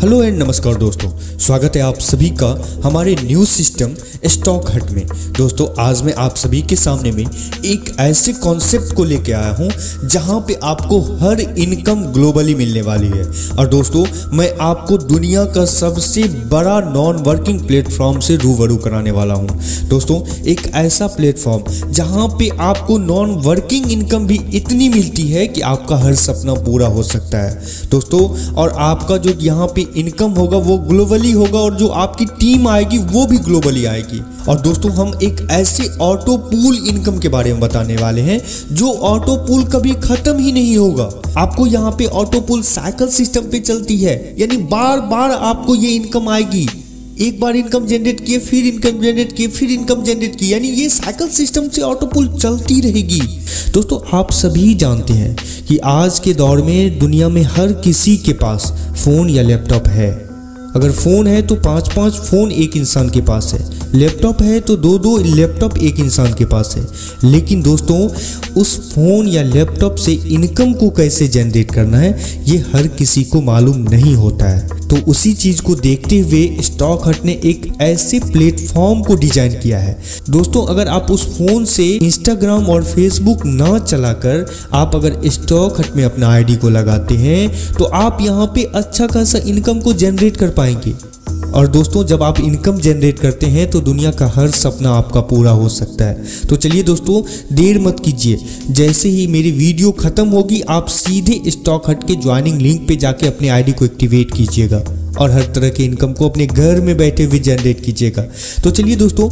Hello and नमस्कार दोस्तों, स्वागत है आप सभी का हमारे न्यूज़ सिस्टम स्टॉक हट में। दोस्तों आज मैं आप सभी के सामने में एक ऐसे कॉन्सेप्ट को लेके आया हूं जहां पे आपको हर इनकम ग्लोबली मिलने वाली है। और दोस्तों मैं आपको दुनिया का सबसे बड़ा नॉन वर्किंग प्लेटफॉर्म से रूबरू कराने वाला हूं। दोस्तों एक ऐसा प्लेटफॉर्म जहां पे आपको नॉन वर्किंग इनकम भी इतनी मिलती है कि आपका हर सपना पूरा हो सकता है दोस्तों। और आपका जो यहाँ पे इनकम होगा वो ग्लोबली होगा और जो आपकी टीम आएगी वो भी ग्लोबली आएगी। और दोस्तों हम एक ऐसे ऑटो पूल इनकम के बारे में बताने वाले हैं जो ऑटो पूल कभी खत्म ही नहीं होगा। आपको यहाँ पे ऑटो पूल साइकिल सिस्टम पे चलती है, यानी बार बार आपको ये इनकम आएगी। एक बार इनकम जनरेट किए, फिर इनकम जनरेट किए, फिर इनकम जनरेट की, यानी ये साइकिल सिस्टम से ऑटो पूल चलती रहेगी। दोस्तों आप सभी जानते हैं कि आज के दौर में दुनिया में हर किसी के पास फ़ोन या लैपटॉप है। अगर फ़ोन है तो 5-5 फ़ोन एक इंसान के पास है, लैपटॉप है तो 2-2 लैपटॉप एक इंसान के पास है। लेकिन दोस्तों उस फ़ोन या लैपटॉप से इनकम को कैसे जनरेट करना है ये हर किसी को मालूम नहीं होता है। तो उसी चीज़ को देखते हुए स्टॉक हट ने एक ऐसे प्लेटफॉर्म को डिजाइन किया है। दोस्तों अगर आप उस फ़ोन से इंस्टाग्राम और फेसबुक ना चलाकर आप अगर स्टॉक हट में अपना आईडी को लगाते हैं तो आप यहाँ पे अच्छा खासा इनकम को जनरेट कर पाएंगे। और दोस्तों जब आप इनकम जनरेट करते हैं तो दुनिया का हर सपना आपका पूरा हो सकता है। तो चलिए दोस्तों देर मत कीजिए, जैसे ही मेरी वीडियो खत्म होगी आप सीधे स्टॉक हट के ज्वाइनिंग लिंक पे जाके अपने आईडी को एक्टिवेट कीजिएगा और हर तरह के इनकम को अपने घर में बैठे हुए जनरेट कीजिएगा। तो चलिए दोस्तों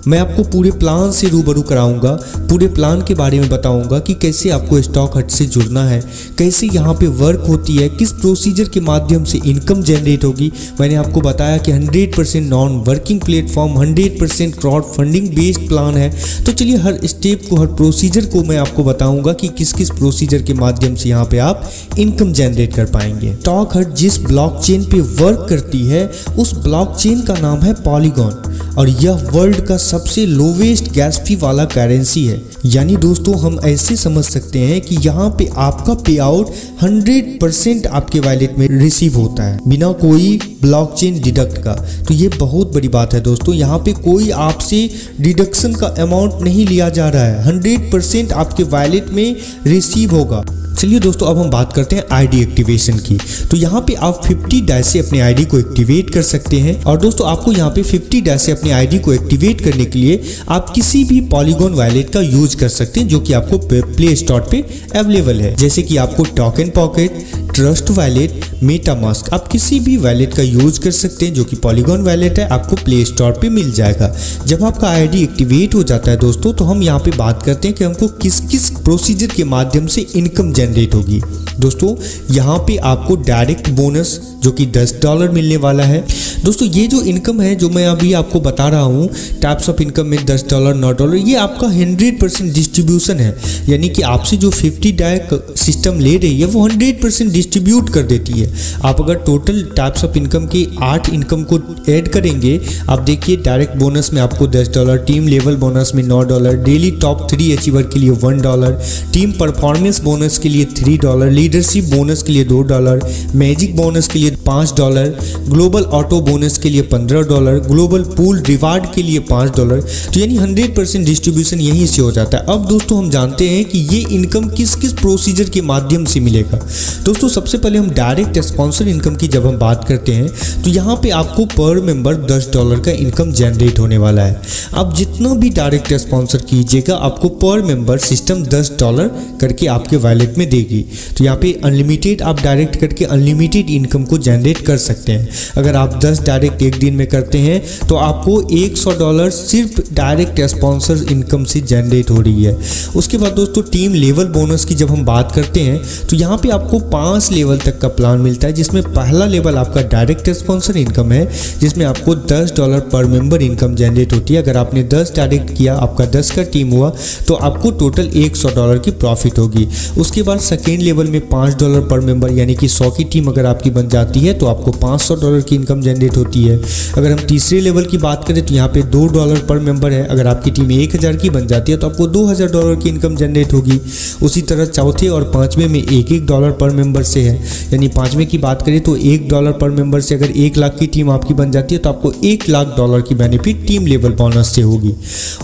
मैं आपको पूरे प्लान से रूबरू कराऊंगा, पूरे प्लान के बारे में बताऊंगा कि कैसे आपको स्टॉक हट से जुड़ना है, कैसे यहाँ पे वर्क होती है, किस प्रोसीजर के माध्यम से इनकम जनरेट होगी। मैंने आपको बताया कि 100% non working platform, 100% crowd funding based plan है। तो चलिए हर स्टेप को, हर प्रोसीजर को मैं आपको बताऊंगा कि किस किस प्रोसीजर के माध्यम से यहाँ पे आप इनकम जनरेट कर पाएंगे। स्टॉक हट जिस ब्लॉकचेन पे वर्क करती है उस ब्लॉकचेन का नाम है पॉलीगॉन और यह वर्ल्ड का सबसे लोवेस्ट गैस फी वाला करेंसी है। यानी दोस्तों हम ऐसे समझ सकते हैं कि यहाँ पे आपका पे आउट 100% आपके वॉलेट में रिसीव होता है बिना कोई ब्लॉकचेन डिडक्ट का। तो ये बहुत बड़ी बात है दोस्तों, यहाँ पे कोई आपसे डिडक्शन का अमाउंट नहीं लिया जा रहा है, 100% आपके वॉलेट में रिसीव होगा। चलिए दोस्तों अब हम बात करते हैं आईडी एक्टिवेशन की। तो यहाँ पे आप 50 डैश से अपने आईडी को एक्टिवेट कर सकते हैं। और दोस्तों आपको यहाँ पे 50 डैश से अपने आईडी को एक्टिवेट करने के लिए आप किसी भी पॉलीगॉन वॉलेट का यूज कर सकते हैं जो कि आपको प्ले स्टोर पे अवेलेबल है, जैसे कि आपको token pocket, trust wallet, MetaMask, आप किसी भी वॉलेट का यूज कर सकते हैं जो कि पॉलीगॉन वॉलेट है, आपको प्ले स्टोर पे मिल जाएगा। जब आपका आईडी एक्टिवेट हो जाता है दोस्तों तो हम यहाँ पे बात करते हैं कि हमको किस किस प्रोसीजर के माध्यम से इनकम जनरेट होगी। दोस्तों यहाँ पे आपको डायरेक्ट बोनस जो कि $10 मिलने वाला है। दोस्तों ये जो इनकम है जो मैं अभी आपको बता रहा हूँ टाइप्स ऑफ इनकम में $10, $9, ये आपका 100% डिस्ट्रीब्यूशन है। यानी कि आपसे जो 50 डायक सिस्टम ले रही है वो 100% डिस्ट्रीब्यूट कर देती है। आप अगर टोटल टाइप्स ऑफ इनकम के 8 इनकम को ऐड करेंगे, आप देखिए डायरेक्ट बोनस में आपको $10, टीम लेवल बोनस में $9, डेली टॉप 3 अचीवर के लिए $1, टीम परफॉर्मेंस बोनस के लिए $3, लीडरशिप बोनस के लिए $2, मैजिक बोनस के लिए $5, ग्लोबल ऑटो बोनस के लिए $15, ग्लोबल पूल रिवार्ड के लिए $5। तो यानी 100% डिस्ट्रीब्यूशन यहीं से हो जाता है। अब दोस्तों हम जानते हैं कि ये इनकम किस किस प्रोसीजर के माध्यम से मिलेगा। दोस्तों सबसे पहले हम डायरेक्ट स्पॉन्सर इनकम की जब हम बात करते हैं तो यहाँ पे आपको पर मेंबर $10 का इनकम जनरेट होने वाला है। आप जितना भी डायरेक्ट स्पॉन्सर कीजिएगा आपको पर मेंबर सिस्टम $10 करके आपके वॉलेट में देगी। तो यहाँ पे अनलिमिटेड आप डायरेक्ट करके अनलिमिटेड इनकम को जनरेट कर सकते हैं। अगर आप 10 डायरेक्ट एक दिन में करते हैं तो आपको $100 सिर्फ डायरेक्ट स्पॉन्सर इनकम से जनरेट हो रही है। उसके बाद दोस्तों टीम लेवल बोनस की जब हम बात करते हैं तो यहाँ पे आपको 5 लेवल तक का प्लान मिलता है, जिसमें पहला लेवल आपका डायरेक्ट स्पॉन्सर इनकम है जिसमें आपको $10 पर मेंबर इनकम जनरेट होती है। अगर आपने 10 डायरेक्ट किया, आपका 10 का टीम हुआ तो आपको टोटल $100 की प्रॉफिट होगी। उसके बाद सेकेंड लेवल में $5 पर मेंबर, यानी कि 100 की टीम अगर आपकी बन जाती है तो आपको $500 की इनकम जनरेट होती है। अगर हम तीसरे लेवल की बात करें तो यहाँ पे $2 पर मेंबर है, अगर आपकी टीम 1000 की बन जाती है तो आपको $2000 की इनकम जनरेट होगी। उसी तरह चौथे और पांचवें में $1 पर मेंबर, से है। यानी 5वें की बात करें तो $1 पर मेंबर से अगर 1 लाख की टीम आपकी बन जाती है तो आपको $1 लाख की बेनिफिट टीम लेवल बोनस से होगी।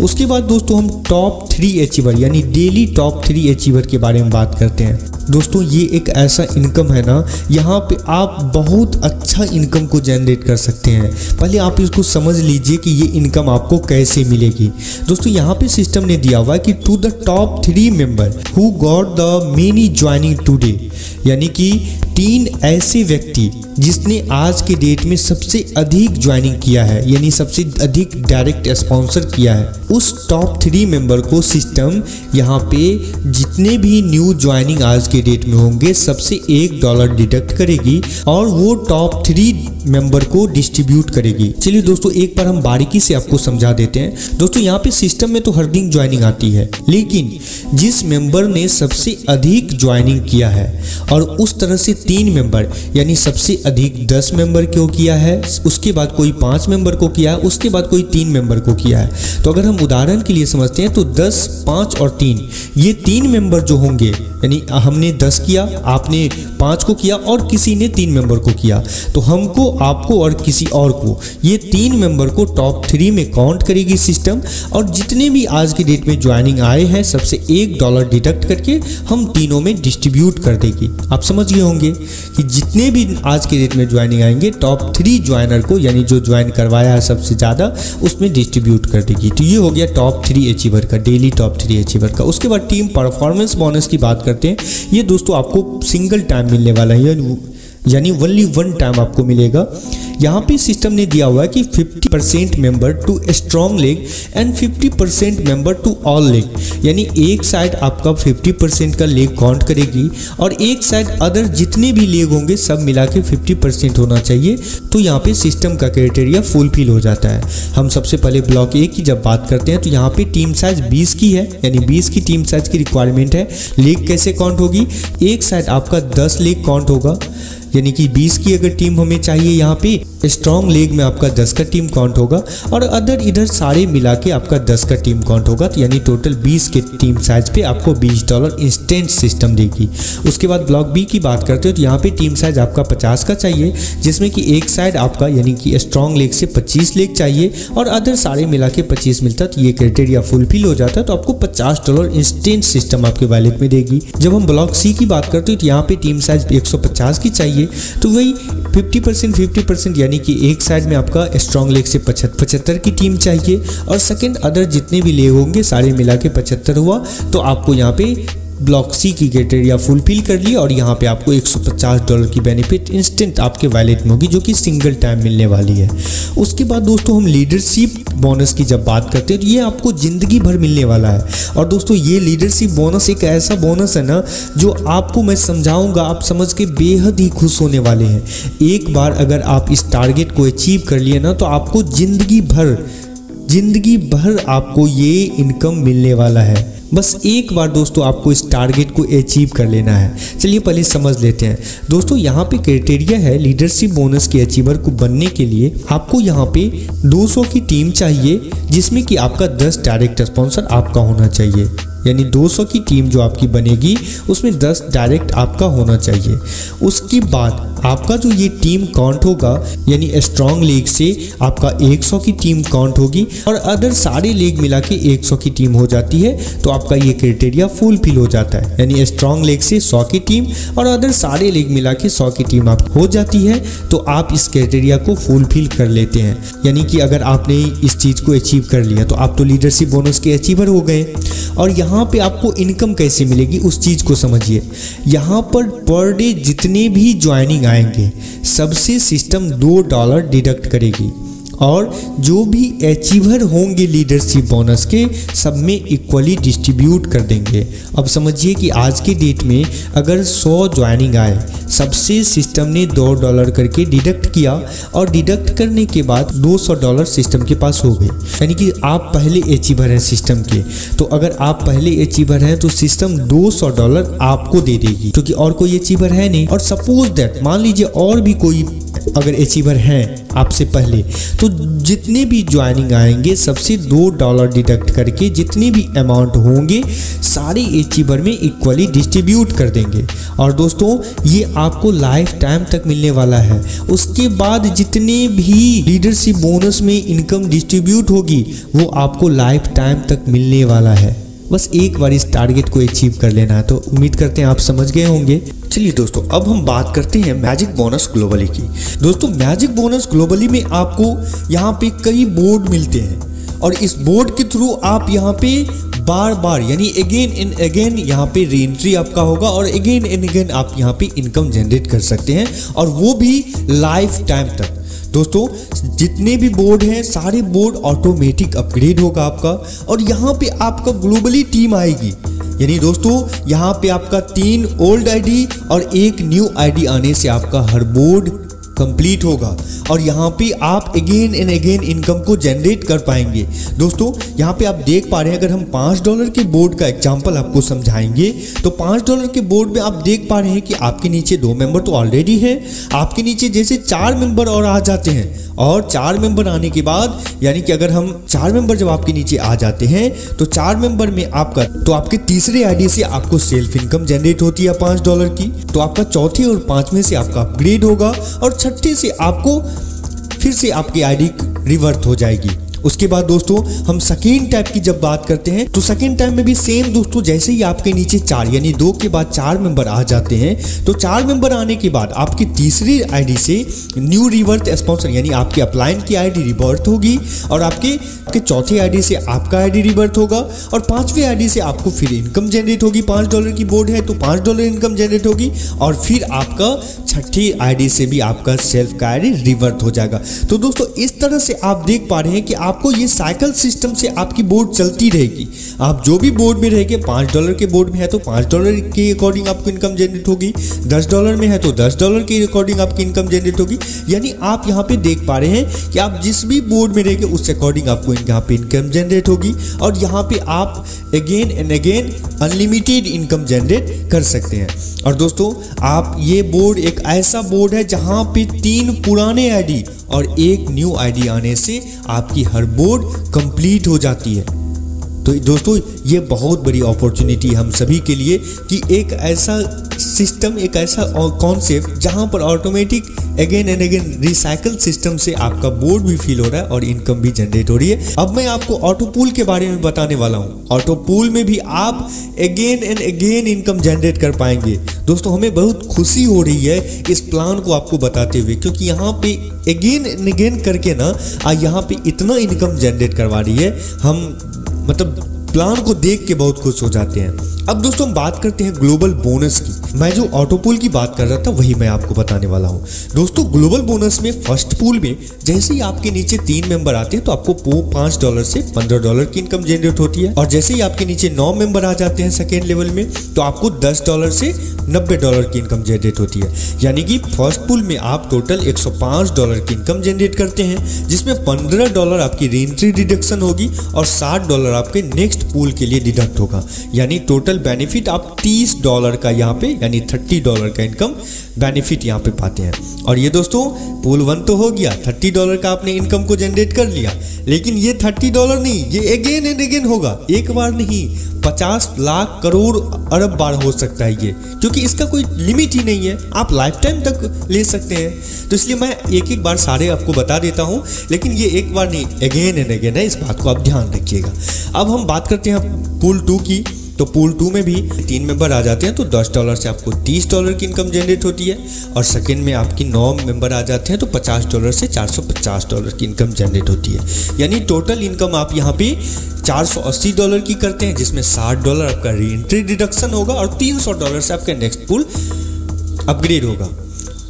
उसके बाद दोस्तों हम टॉप 3 अचीवर यानी डेली टॉप 3 अचीवर के बारे में बात करते हैं। दोस्तों ये एक ऐसा इनकम है ना, यहाँ पे आप बहुत अच्छा इनकम को जनरेट कर सकते हैं। पहले आप इसको समझ लीजिए कि ये इनकम आपको कैसे मिलेगी। दोस्तों यहाँ पे सिस्टम ने दिया हुआ है कि to the top 3 member who got the many joining today, यानी कि 3 ऐसे व्यक्ति जिसने आज के डेट में सबसे अधिक ज्वाइनिंग किया है, यानी सबसे अधिक डायरेक्ट स्पॉन्सर किया है, उस टॉप 3 मेंबर को सिस्टम यहाँ पे जितने भी न्यू ज्वाइनिंग आज के डेट में होंगे सबसे $1 डिडक्ट करेगी और वो टॉप 3 मेंबर को डिस्ट्रीब्यूट करेगी। चलिए दोस्तों एक बार हम बारीकी से आपको समझा देते हैं। दोस्तों यहाँ पे सिस्टम में तो हर दिन ज्वाइनिंग आती है, लेकिन जिस मेंबर ने सबसे अधिक ज्वाइनिंग किया है और उस तरह से 3 मेंबर यानी सबसे अधिक 10 मेंबर को किया है, उसके बाद कोई 5 मेंबर को किया है, उसके बाद कोई 3 मेंबर को किया है। तो अगर हम उदाहरण के लिए समझते हैं तो 10, 5 और 3 ये 3 मेंबर जो होंगे, यानी हमने 10 किया, आपने 5 को किया और किसी ने 3 मेंबर को किया, तो हमको, आपको और किसी और को ये 3 मेंबर को टॉप 3 में काउंट करेगी सिस्टम और जितने भी आज की डेट में ज्वाइनिंग आए हैं सबसे $1 डिडक्ट करके हम तीनों में डिस्ट्रीब्यूट कर देगी। आप समझ गए होंगे कि जितने भी आज के डेट में ज्वाइनिंग आएंगे टॉप 3 ज्वाइनर को, यानी जो ज्वाइन करवाया है सबसे ज़्यादा, उसमें डिस्ट्रीब्यूट कर देगी। तो ये हो गया टॉप 3 अचीवर का, डेली टॉप 3 अचीवर का। उसके बाद टीम परफॉर्मेंस बोनस की बात करते हैं। ये दोस्तों आपको सिंगल टाइम मिलने वाला है, यानी ओनली 1 टाइम आपको मिलेगा। यहाँ पे सिस्टम ने दिया हुआ है कि 50% member to strong leg and 50% member to all leg, यानी एक साइड आपका 50% का लेग काउंट करेगी और एक साइड अदर जितने भी लेग होंगे सब मिला के 50% होना चाहिए। तो यहाँ पे सिस्टम का क्राइटेरिया फुलफिल हो जाता है। हम सबसे पहले ब्लॉक ए की जब बात करते हैं तो यहाँ पे टीम साइज 20 की है, यानी 20 की टीम साइज की रिक्वायरमेंट है। लेग कैसे काउंट होगी, एक साइड आपका 10 लेग काउंट होगा, यानी कि 20 की अगर टीम हमें चाहिए, यहाँ पे स्ट्रॉन्ग लेग में आपका 10 का टीम काउंट होगा और अदर इधर सारे मिला के आपका 10 का टीम काउंट होगा। तो यानी टोटल 20 के टीम साइज पे आपको $20 इंस्टेंट सिस्टम देगी। उसके बाद ब्लॉक बी की बात करते हो तो यहाँ पे टीम साइज आपका 50 का चाहिए, जिसमें कि एक साइड आपका यानी कि स्ट्रॉन्ग लेग से 25 लेग चाहिए और अदर सारे मिला के 25 मिलता है। तो ये क्राइटेरिया फुलफिल हो जाता है तो आपको $50 इंस्टेंट सिस्टम आपके वैलेट में देगी। जब हम ब्लॉक सी की बात करते हो तो यहाँ पे टीम साइज 150 की चाहिए, तो वही 50% यानी कि एक साइड में आपका स्ट्रॉन्ग लेग से 75 की टीम चाहिए और सेकंड अदर जितने भी लेग होंगे सारे मिला के 75 हुआ। तो आपको यहाँ पे ब्लॉक सी की क्राइटेरिया फुलफिल कर ली और यहाँ पे आपको $150 की बेनिफिट इंस्टेंट आपके वैलेट में होगी, जो कि सिंगल टाइम मिलने वाली है। उसके बाद दोस्तों हम लीडरशिप बोनस की जब बात करते हैं तो ये आपको ज़िंदगी भर मिलने वाला है। और दोस्तों ये लीडरशिप बोनस एक ऐसा बोनस है ना जो आपको मैं समझाऊंगा, आप समझ के बेहद ही खुश होने वाले हैं। एक बार अगर आप इस टारगेट को अचीव कर लिए ना तो आपको ज़िंदगी भर आपको ये इनकम मिलने वाला है। बस एक बार दोस्तों आपको इस टारगेट को अचीव कर लेना है। चलिए पहले समझ लेते हैं। दोस्तों यहाँ पे क्राइटेरिया है लीडरशिप बोनस के अचीवर को बनने के लिए आपको यहाँ पे 200 की टीम चाहिए, जिसमें कि आपका 10 डायरेक्ट स्पॉन्सर आपका होना चाहिए। यानी 200 की टीम जो आपकी बनेगी उसमें 10 डायरेक्ट आपका होना चाहिए। उसके बाद आपका जो ये टीम काउंट होगा, यानी स्ट्रॉन्ग लीग से आपका 100 की टीम काउंट होगी और अदर सारे लीग मिला के 100 की टीम हो जाती है। तो आपका ये क्राइटेरिया फुलफिल हो जाता है, यानी स्ट्रॉन्ग लीग से 100 की टीम और अदर सारे लीग मिला के 100 की टीम आप हो जाती है। तो आप इस क्राइटेरिया को फुलफिल कर लेते हैं, यानी कि अगर आपने इस चीज़ को अचीव कर लिया तो आप तो लीडरशिप बोनस के अचीवर हो गए। और यहाँ पे आपको इनकम कैसे मिलेगी उस चीज़ को समझिए। यहाँ पर डे जितने भी ज्वाइनिंग आएंगे सबसे सिस्टम $2 डिडक्ट करेगी और जो भी अचीवर होंगे लीडरशिप बोनस के सब में इक्वली डिस्ट्रीब्यूट कर देंगे। अब समझिए कि आज के डेट में अगर 100 ज्वाइनिंग आए, सबसे सिस्टम ने $2 करके डिडक्ट किया और डिडक्ट करने के बाद $200 सिस्टम के पास हो गए, यानी कि आप पहले अचीवर हैं सिस्टम के। तो अगर आप पहले अचीवर हैं तो सिस्टम $200 आपको दे देगी, क्योंकि और कोई अचीवर है नहीं। और सपोज दैट मान लीजिए और भी कोई अगर अचीवर हैं आपसे पहले। तो जितने भी ज्वाइनिंग आएंगे सबसे $2 डिडक्ट करके जितने भी अमाउंट होंगे सारे अचीवर में इक्वली डिस्ट्रीब्यूट कर देंगे। और दोस्तों ये आपको लाइफ टाइम तक मिलने वाला है। उसके बाद जितने भी लीडरशिप बोनस में इनकम डिस्ट्रीब्यूट होगी वो आपको लाइफ टाइम तक मिलने वाला है। बस एक बार इस टारगेट को अचीव कर लेना है। तो उम्मीद करते हैं आप समझ गए होंगे। चलिए दोस्तों अब हम बात करते हैं मैजिक बोनस ग्लोबली की। दोस्तों मैजिक बोनस ग्लोबली में आपको यहाँ पे कई बोर्ड मिलते हैं और इस बोर्ड के थ्रू आप यहाँ पे बार बार यानी अगेन एंड अगेन यहाँ पे री एंट्री आपका होगा और अगेन एंड अगेन आप यहाँ पे इनकम जनरेट कर सकते हैं और वो भी लाइफ टाइम तक। दोस्तों जितने भी बोर्ड हैं सारे बोर्ड ऑटोमेटिक अपग्रेड होगा आपका और यहाँ पे आपका ग्लोबली टीम आएगी। यानी दोस्तों यहाँ पे आपका 3 ओल्ड आईडी और 1 न्यू आईडी आने से आपका हर बोर्ड कंप्लीट होगा और यहाँ पे आप अगेन एंड अगेन इनकम को जनरेट कर पाएंगे। दोस्तों यहाँ पे आप देख पा रहे हैं, अगर हम $5 के बोर्ड का एग्जांपल आपको समझाएंगे तो $5 के बोर्ड में आप देख पा रहे हैं कि आपके नीचे 2 मेंबर तो ऑलरेडी है, आपके नीचे जैसे 4 मेंबर और आ जाते हैं और 4 मेंबर आने के बाद यानी कि अगर हम 4 मेंबर जब आपके नीचे आ जाते हैं तो 4 मेंबर में आपका तो आपके तीसरे आईडी से आपको सेल्फ इनकम जनरेट होती है $5 की। तो आपका चौथे और 5वें से आपका अपग्रेड होगा और छठे से आपको फिर से आपकी आईडी रिवर्ट हो जाएगी। उसके बाद दोस्तों हम सेकेंड टाइप की जब बात करते हैं तो सेकेंड टाइप में भी सेम दोस्तों, जैसे ही आपके नीचे 4 यानी 2 के बाद 4 मेंबर आ जाते हैं तो 4 मेंबर आने के बाद आपकी तीसरी आईडी से न्यू रिवर्ट स्पॉन्सर यानी आपके अपलाइन की आईडी रिवर्ट होगी और आपके चौथे आईडी से आपका आईडी रिवर्ट होगा और 5वें आईडी से आपको फिर इनकम जनरेट होगी। $5 की बोर्ड है तो $5 इनकम जनरेट होगी और फिर आपका छठी आईडी से भी आपका सेल्फ का आईडी रिवर्ट हो जाएगा। तो दोस्तों इस तरह से आप देख पा रहे हैं कि आपको ये साइकिल सिस्टम से आपकी बोर्ड चलती रहेगी। आप जो भी बोर्ड में रहेंगे, $5 के बोर्ड में है तो $5 के अकॉर्डिंग आपको इनकम जनरेट होगी, $10 में है तो $10 के अकॉर्डिंग आपकी इनकम जनरेट होगी। यानी आप यहाँ पे देख पा रहे हैं कि आप जिस भी बोर्ड में रहेंगे उस अकॉर्डिंग आपको यहाँ पे इनकम जनरेट होगी और यहाँ पे आप again and again unlimited income generate कर सकते हैं। और दोस्तों आप ये बोर्ड एक ऐसा बोर्ड है जहाँ पे 3 पुराने आईडी और 1 न्यू आईडी आने से आपकी हर बोर्ड कंप्लीट हो जाती है। तो दोस्तों ये बहुत बड़ी अपॉर्चुनिटी हम सभी के लिए कि एक ऐसा सिस्टम, एक ऐसा कॉन्सेप्ट जहां पर automatic again and again recycle system से आपका बोर्ड भी फील हो रहा है और इनकम भी जनरेट हो रही है। अब मैं आपको ऑटो पूल के बारे में बताने वाला हूं। ऑटो पूल में भी आप again and again income generate कर पाएंगे। दोस्तों हमें बहुत खुशी हो रही है इस प्लान को आपको बताते हुए, क्योंकि यहाँ पे अगेन एंड अगेन करके ना यहाँ पे इतना इनकम जनरेट करवा रही है, हम मतलब प्लान को देख के बहुत खुश हो जाते हैं। अब दोस्तों हम बात करते हैं ग्लोबल बोनस की। मैं जो ऑटो पूल की बात कर रहा था वही मैं आपको बताने वाला हूँ। दोस्तों ग्लोबल बोनस में फर्स्ट पूल में जैसे ही आपके नीचे 3 मेंबर आते हैं तो आपको $5 से $15 की इनकम जनरेट होती है और जैसे ही आपके नीचे 9 मेंबर आ जाते हैं सेकेंड लेवल में तो आपको $10 से $90 की इनकम जनरेट होती है। यानी कि फर्स्ट पूल में आप टोटल $105 की इनकम जनरेट करते हैं, जिसमें $15 आपकी री एंट्री डिडक्शन होगी और $60 आपके नेक्स्ट पूल के लिए डिडक्ट होगा। यानी टोटल बेनिफिट आप $30 का यहाँ पे यानी $30 का इनकम बेनिफिट यहाँ पे पाते हैं। और ये दोस्तों पूल 1 तो हो गया, $30 का आपने इनकम को जनरेट कर लिया, लेकिन ये $30 नहीं, ये अगेन एंड अगेन होगा। एक बार नहीं, 50 लाख करोड़ अरब बार हो सकता है ये, क्योंकि इसका कोई लिमिट ही नहीं है, आप लाइफ टाइम तक ले सकते हैं। तो इसलिए मैं एक बार सारे आपको बता देता हूँ, लेकिन ये एक बार नहीं, अगेन एंड अगेन है, इस बात को आप ध्यान रखिएगा। अब हम बात करते हैं पूल 2 की। तो पूल 2 में भी 3 मेंबर आ जाते हैं तो $10 से आपको $30 की इनकम जनरेट होती है और सेकेंड में आपकी 9 मेंबर आ जाते हैं तो $50 से $450 की इनकम जनरेट होती है। यानी टोटल इनकम आप यहाँ पे $480 की करते हैं, जिसमें $60 आपका री एंट्री डिडक्शन होगा और $300 से आपका नेक्स्ट पूल अपग्रेड होगा।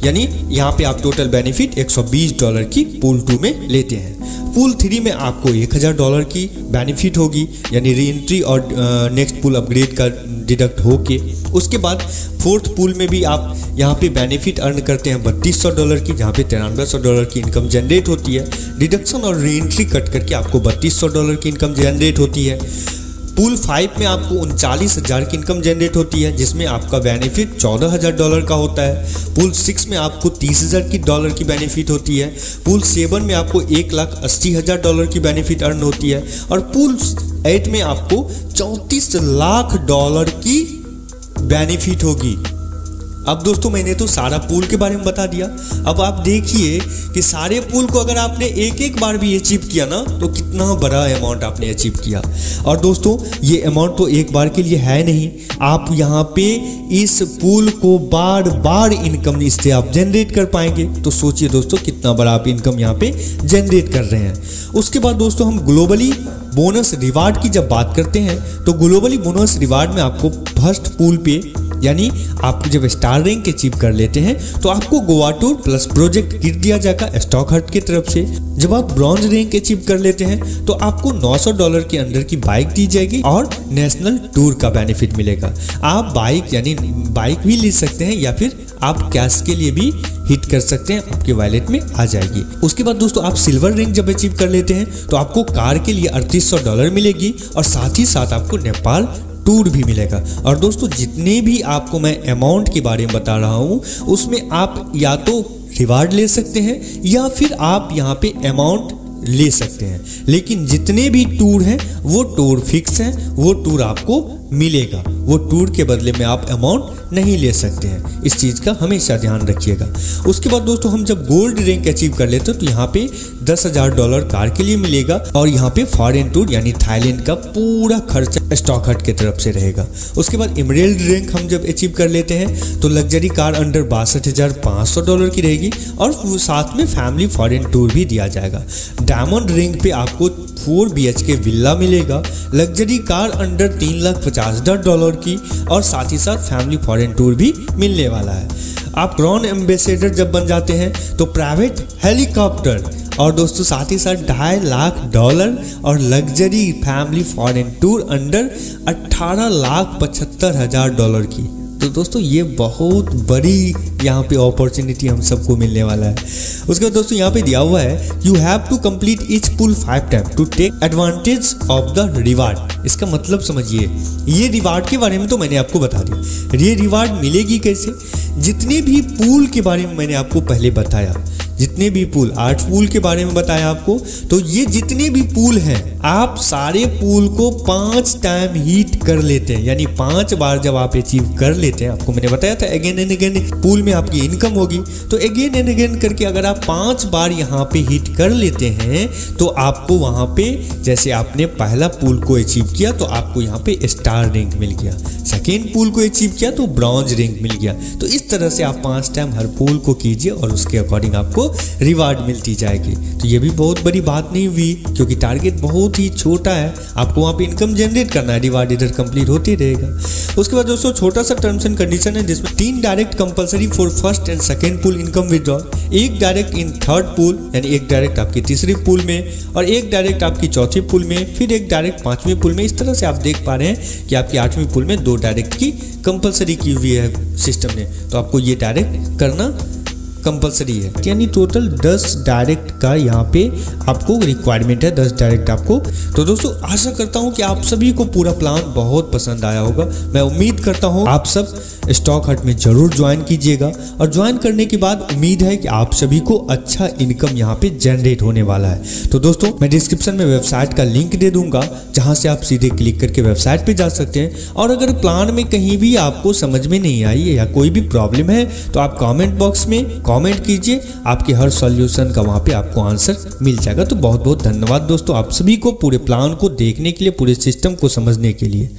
यानी यहाँ पे आप टोटल बेनिफिट $120 की पूल 2 में लेते हैं। पूल 3 में आपको $1000 की बेनिफिट होगी, यानी री एंट्री और नेक्स्ट पूल अपग्रेड का डिडक्ट होके। उसके बाद फोर्थ पूल में भी आप यहाँ पे बेनिफिट अर्न करते हैं $3200 की, जहाँ पे $9300 की इनकम जनरेट होती है। डिडक्शन और री एंट्री कट करके आपको $3200 की इनकम जनरेट होती है। पूल 5 में आपको 39,000 की इनकम जनरेट होती है, जिसमें आपका बेनिफिट $14,000 का होता है। पूल 6 में आपको $30,000 की बेनिफिट होती है। पूल 7 में आपको $1,80,000 की बेनिफिट अर्न होती है और पूल 8 में आपको $34 लाख की बेनिफिट होगी। अब दोस्तों मैंने तो सारा पूल के बारे में बता दिया। अब आप देखिए कि सारे पूल को अगर आपने एक एक बार भी अचीव किया ना तो कितना बड़ा अमाउंट आपने अचीव किया। और दोस्तों ये अमाउंट तो एक बार के लिए है नहीं, आप यहाँ पे इस पूल को बार बार इनकम इससे आप जनरेट कर पाएंगे। तो सोचिए दोस्तों कितना बड़ा आप इनकम यहाँ पे जनरेट कर रहे हैं। उसके बाद दोस्तों हम ग्लोबली बोनस रिवार्ड की जब बात करते हैं तो ग्लोबली बोनस रिवार्ड में आपको फर्स्ट पूल पे यानी आप जब स्टार रैंक अचीव कर लेते हैं तो आपको Goa tour plus project kit दिया जाएगा स्टॉक हट की तरफ से। जब आप ब्रॉन्ज रैंक अचीव कर लेते हैं तो आपको $900 के अंदर की बाइक दी जाएगी और नेशनल टूर का बेनिफिट मिलेगा। आप बाइक यानी बाइक भी ले सकते हैं या फिर आप कैश के लिए भी हिट कर सकते हैं, आपके वॉलेट में आ जाएगी। उसके बाद दोस्तों आप सिल्वर रैंक जब अचीव कर लेते हैं तो आपको कार के लिए $3800 मिलेगी और साथ ही साथ आपको नेपाल टूर भी मिलेगा। और दोस्तों जितने भी आपको मैं अमाउंट के बारे में बता रहा हूँ उसमें आप या तो रिवार्ड ले सकते हैं या फिर आप यहाँ पे अमाउंट ले सकते हैं, लेकिन जितने भी टूर हैं वो टूर फिक्स हैं, वो टूर आपको मिलेगा। वो टूर के बदले में आप अमाउंट नहीं ले सकते हैं, इस चीज़ का हमेशा ध्यान रखिएगा। उसके बाद दोस्तों हम जब गोल्ड रैंक अचीव कर लेते हैं तो यहाँ पे $10,000 कार के लिए मिलेगा और यहाँ पे फॉरेन टूर यानी थाईलैंड का पूरा खर्चा स्टॉक हट की तरफ से रहेगा। उसके बाद एमराल्ड रैंक हम जब अचीव कर लेते हैं तो लग्जरी कार अंडर $62,500 की रहेगी और साथ में फैमिली फॉरेन टूर भी दिया जाएगा। डायमंड रैंक पे आपको 4 BHK विला मिलेगा, लग्जरी कार अंडर $3,50,000 की और साथ ही साथ फैमिली फॉरेन टूर भी मिलने वाला है। आप क्राउन एम्बेसडर जब बन जाते हैं तो प्राइवेट हेलीकॉप्टर और दोस्तों साथ ही साथ $2.5 लाख और luxury family foreign tour under $18,75,000 की। तो दोस्तों ये बहुत बड़ी यहाँ पे अपॉर्चुनिटी हम सबको मिलने वाला है। उसके बाद दोस्तों यहाँ पे दिया हुआ है you have to complete each pool 5 time to take advantage of the reward. इसका मतलब समझिए, ये रिवार्ड के बारे में तो मैंने आपको बता दिया। ये रिवार्ड मिलेगी कैसे? जितने भी पूल के बारे में मैंने आपको पहले बताया, जितने भी पूल 8 पूल के बारे में बताया आपको, तो ये जितने भी पूल हैं आप सारे पूल को 5 टाइम हीट कर लेते हैं, यानी 5 बार जब आप अचीव कर लेते हैं, आपको मैंने बताया था अगेन एंड अगेन पूल में आपकी इनकम होगी, तो अगेन एंड अगेन करके अगर आप 5 बार यहाँ पे हिट कर लेते हैं तो आपको वहाँ पे जैसे आपने पहला पूल को अचीव किया तो आपको यहाँ पे स्टार रैंक मिल गया, सेकेंड पूल को अचीव किया तो ब्रॉन्ज रैंक मिल गया। तो इस तरह से आप 5 टाइम हर पूल को कीजिए और उसके अकॉर्डिंग आपको रिवार्ड मिलती जाएगी। तो ये भी बहुत बड़ी बात नहीं हुई क्योंकि टारगेट बहुत ही छोटा है, आपको वहाँ पे इनकम जनरेट करना है, रिवार्ड इधर कंप्लीट होते रहेगा। उसके बाद दोस्तों छोटा सा टर्म्स एंड कंडीशन है जिसमें 3 direct compulsory for first and second pool income withdrawal, 1 direct in third pool यानी 1 डायरेक्ट आपकी तीसरी पूल में और 1 डायरेक्ट आपकी चौथी पूल में, फिर 1 डायरेक्ट 5वीं पूल में। इस तरह से आप देख पा रहे हैं कि आपकी 8वीं पूल में 2 डायरेक्ट की कंपलसरी की हुई है सिस्टम ने, तो आपको ये डायरेक्ट करना कंपलसरी है, यानी टोटल 10 डायरेक्ट का यहाँ पे आपको रिक्वायरमेंट है, 10 डायरेक्ट आपको। तो दोस्तों आशा करता हूँ कि आप सभी को पूरा प्लान बहुत पसंद आया होगा। मैं उम्मीद करता हूँ आप सब स्टॉक हट में जरूर ज्वाइन कीजिएगा और ज्वाइन करने के बाद उम्मीद है कि आप सभी को अच्छा इनकम यहाँ पे जनरेट होने वाला है। तो दोस्तों मैं डिस्क्रिप्शन में वेबसाइट का लिंक दे दूंगा जहाँ से आप सीधे क्लिक करके वेबसाइट पे जा सकते हैं। और अगर प्लान में कहीं भी आपको समझ में नहीं आई या कोई भी प्रॉब्लम है तो आप कमेंट बॉक्स में कमेंट कीजिए, आपके हर सॉल्यूशन का वहाँ पे आपको आंसर मिल जाएगा। तो बहुत बहुत धन्यवाद दोस्तों आप सभी को पूरे प्लान को देखने के लिए, पूरे सिस्टम को समझने के लिए।